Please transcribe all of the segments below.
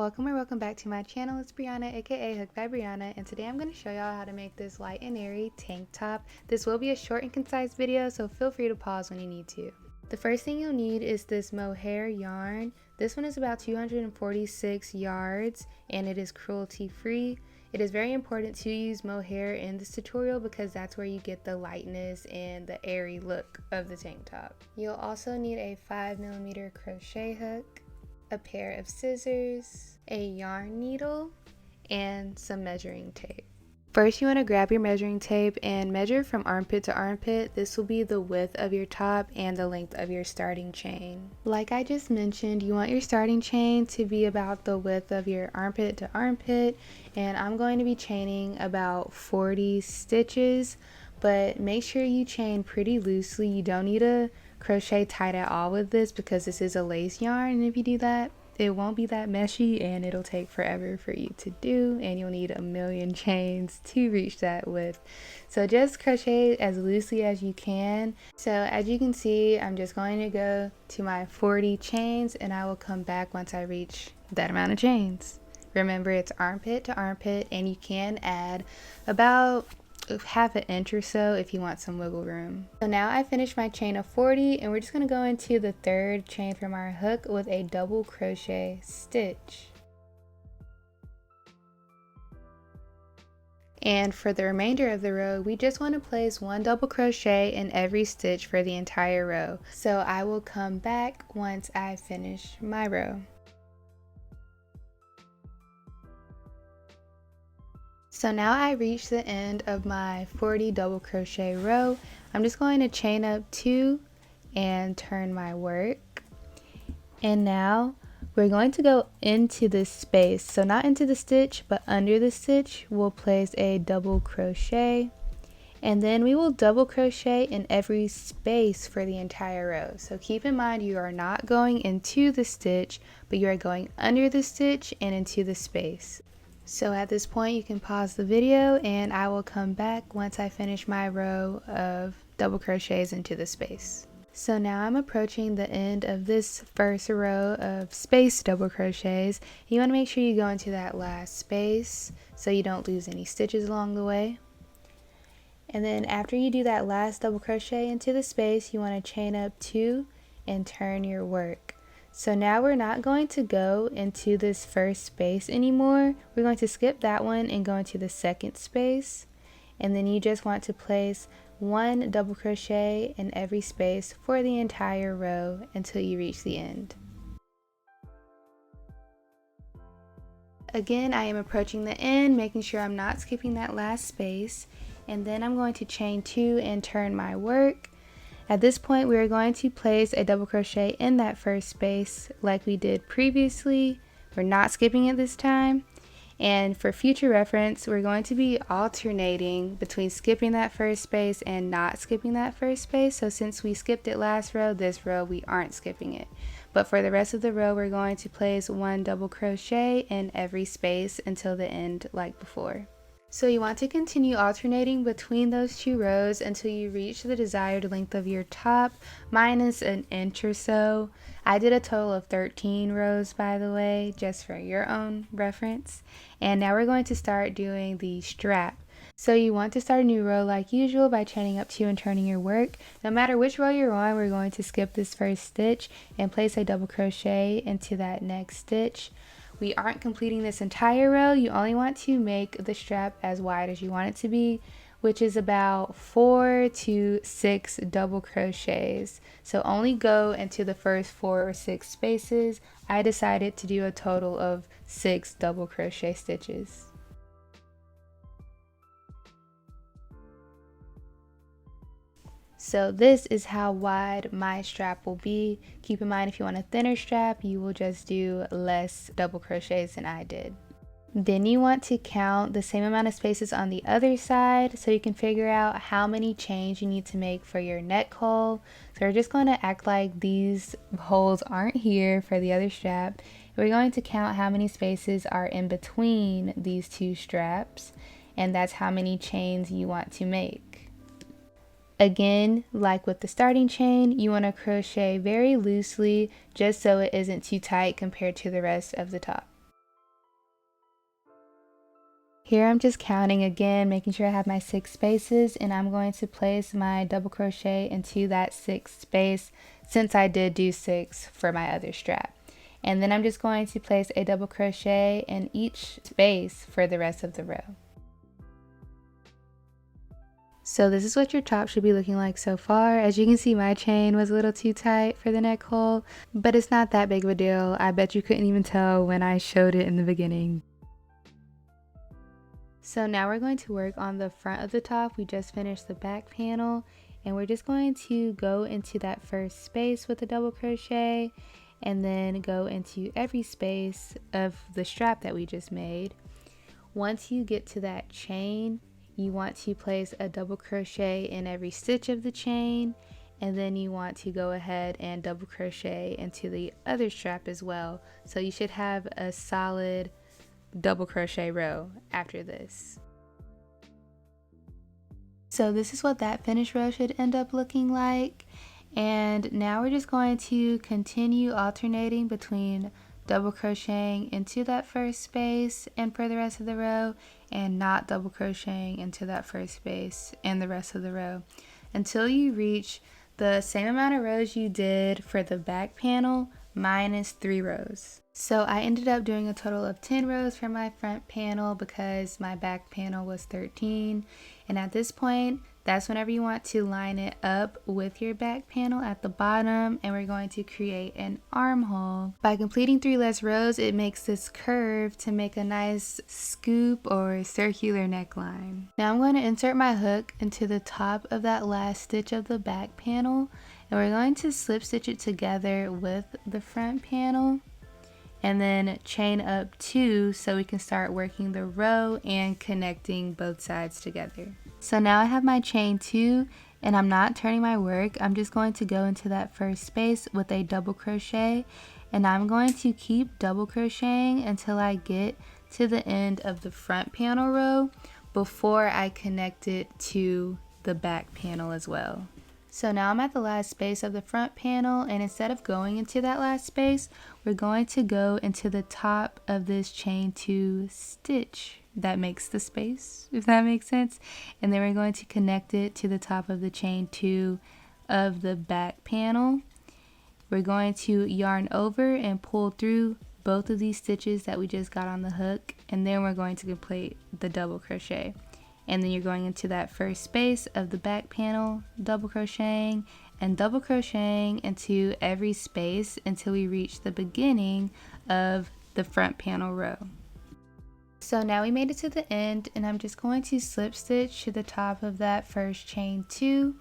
welcome or welcome back to my channel. It's Brianna, aka Hook by Brianna, and today I'm going to show y'all how to make this light and airy tank top. This will be a short and concise video, so feel free to pause when you need to. The first thing you'll need is this mohair yarn. This one is about 246 yards and it is cruelty free. It is very important to use mohair in this tutorial because that's where you get the lightness and the airy look of the tank top. You'll also need a 5mm crochet hook, a pair of scissors, a yarn needle, and some measuring tape. First, you want to grab your measuring tape and measure from armpit to armpit. This will be the width of your top and the length of your starting chain. Like I just mentioned, you want your starting chain to be about the width of your armpit to armpit, and I'm going to be chaining about 40 stitches, but make sure you chain pretty loosely. You don't need to crochet tight at all with this because this is a lace yarn, and if you do that, it won't be that meshy and it'll take forever for you to do, and you'll need a million chains to reach that width. So just crochet as loosely as you can. So as you can see, I'm just going to go to my 40 chains and I will come back once I reach that amount of chains. Remember, it's armpit to armpit, and you can add about half an inch or so if you want some wiggle room. So now I finished my chain of 40 and we're just going to go into the third chain from our hook with a double crochet stitch. And for the remainder of the row, we just want to place one double crochet in every stitch for the entire row. So I will come back once I finish my row. So now I reached the end of my 40 double crochet row. I'm just going to chain up 2 and turn my work. And now we're going to go into this space. So not into the stitch, but under the stitch, we'll place a double crochet. And then we will double crochet in every space for the entire row. So keep in mind, you are not going into the stitch, but you are going under the stitch and into the space. So at this point you can pause the video and I will come back once I finish my row of double crochets into the space. So now I'm approaching the end of this first row of space double crochets. You want to make sure you go into that last space so you don't lose any stitches along the way. And then after you do that last double crochet into the space, you want to chain up 2 and turn your work. So now we're not going to go into this first space anymore. We're going to skip that one and go into the second space. And then you just want to place one double crochet in every space for the entire row until you reach the end. Again, I am approaching the end, making sure I'm not skipping that last space. And then I'm going to chain 2 and turn my work. At this point, we are going to place a double crochet in that first space like we did previously. We're not skipping it this time. And for future reference, we're going to be alternating between skipping that first space and not skipping that first space. So since we skipped it last row, this row we aren't skipping it. But for the rest of the row, we're going to place one double crochet in every space until the end like before. So you want to continue alternating between those 2 rows until you reach the desired length of your top, minus an inch or so. I did a total of 13 rows, by the way, just for your own reference. And now we're going to start doing the strap. So you want to start a new row like usual by chaining up 2 and turning your work. No matter which row you're on, we're going to skip this first stitch and place a double crochet into that next stitch. We aren't completing this entire row. You only want to make the strap as wide as you want it to be, which is about 4 to 6 double crochets. So only go into the first 4 or 6 spaces. I decided to do a total of 6 double crochet stitches. So this is how wide my strap will be. Keep in mind, if you want a thinner strap, you will just do less double crochets than I did. Then you want to count the same amount of spaces on the other side so you can figure out how many chains you need to make for your neck hole. So we're just going to act like these holes aren't here for the other strap. We're going to count how many spaces are in between these 2 straps, and that's how many chains you want to make. Again, like with the starting chain, you want to crochet very loosely just so it isn't too tight compared to the rest of the top. Here I'm just counting again, making sure I have my 6 spaces, and I'm going to place my double crochet into that 6th space since I did do 6 for my other strap. And then I'm just going to place a double crochet in each space for the rest of the row. So this is what your top should be looking like so far. As you can see, my chain was a little too tight for the neck hole, but it's not that big of a deal. I bet you couldn't even tell when I showed it in the beginning. So now we're going to work on the front of the top. We just finished the back panel, and we're just going to go into that first space with a double crochet and then go into every space of the strap that we just made. Once you get to that chain, you want to place a double crochet in every stitch of the chain, and then you want to go ahead and double crochet into the other strap as well. So you should have a solid double crochet row after this. So this is what that finished row should end up looking like. And now we're just going to continue alternating between double crocheting into that first space and for the rest of the row, and not double crocheting into that first space and the rest of the row until you reach the same amount of rows you did for the back panel minus 3 rows. So I ended up doing a total of 10 rows for my front panel because my back panel was 13. And at this point, that's whenever you want to line it up with your back panel at the bottom, and we're going to create an armhole. By completing 3 less rows, it makes this curve to make a nice scoop or circular neckline. Now I'm going to insert my hook into the top of that last stitch of the back panel, and we're going to slip stitch it together with the front panel and then chain up 2 so we can start working the row and connecting both sides together. So now I have my chain 2, and I'm not turning my work. I'm just going to go into that first space with a double crochet, and I'm going to keep double crocheting until I get to the end of the front panel row before I connect it to the back panel as well. So now I'm at the last space of the front panel, and instead of going into that last space, we're going to go into the top of this chain 2 stitch that makes the space, if that makes sense. And then we're going to connect it to the top of the chain 2 of the back panel. We're going to yarn over and pull through both of these stitches that we just got on the hook, and then we're going to complete the double crochet. And then you're going into that first space of the back panel, double crocheting and double crocheting into every space until we reach the beginning of the front panel row. So now we made it to the end, and I'm just going to slip stitch to the top of that first chain 2,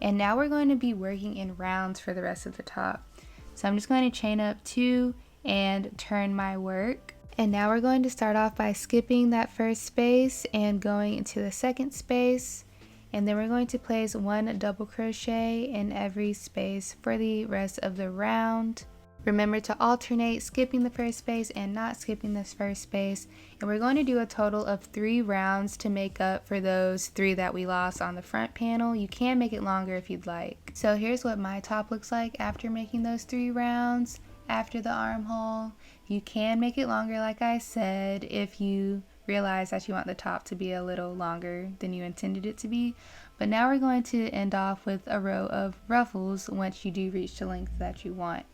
and now we're going to be working in rounds for the rest of the top. So I'm just going to chain up 2 and turn my work. And now we're going to start off by skipping that first space and going into the second space, and then we're going to place 1 double crochet in every space for the rest of the round. Remember to alternate skipping the first space and not skipping this first space, and we're going to do a total of 3 rounds to make up for those 3 that we lost on the front panel. You can make it longer if you'd like. So here's what my top looks like after making those 3 rounds after the armhole. You can make it longer, like I said, if you realize that you want the top to be a little longer than you intended it to be. But now we're going to end off with a row of ruffles once you do reach the length that you want.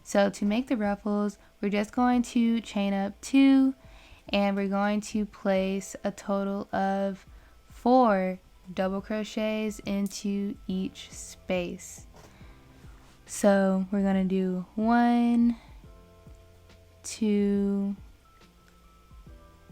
So to make the ruffles, we're just going to chain up 2, and we're going to place a total of 4 double crochets into each space. So we're going to do 1, 2,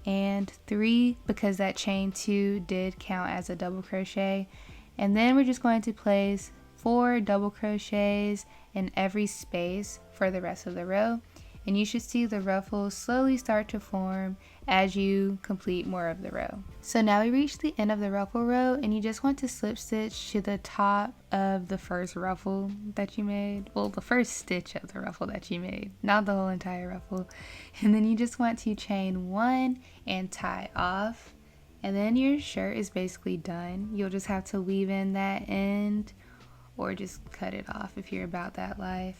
and 3 because that chain 2 did count as a double crochet. And then we're just going to place 4 double crochets in every space for the rest of the row, and you should see the ruffles slowly start to form as you complete more of the row. So now we reach the end of the ruffle row, and you just want to slip stitch to the top of the first ruffle that you made. Well, the first stitch of the ruffle that you made, not the whole entire ruffle. And then you just want to chain 1 and tie off, and then your shirt is basically done. You'll just have to weave in that end or just cut it off if you're about that life.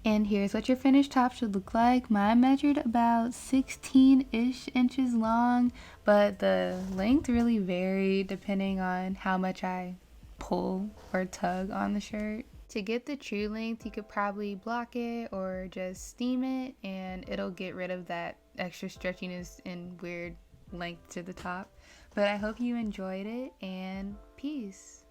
And here's what your finished top should look like. Mine measured about 16-ish inches long, but the length really varied depending on how much I pull or tug on the shirt. To get the true length, you could probably block it or just steam it, and it'll get rid of that extra stretchiness and weird length to the top. But I hope you enjoyed it, and peace.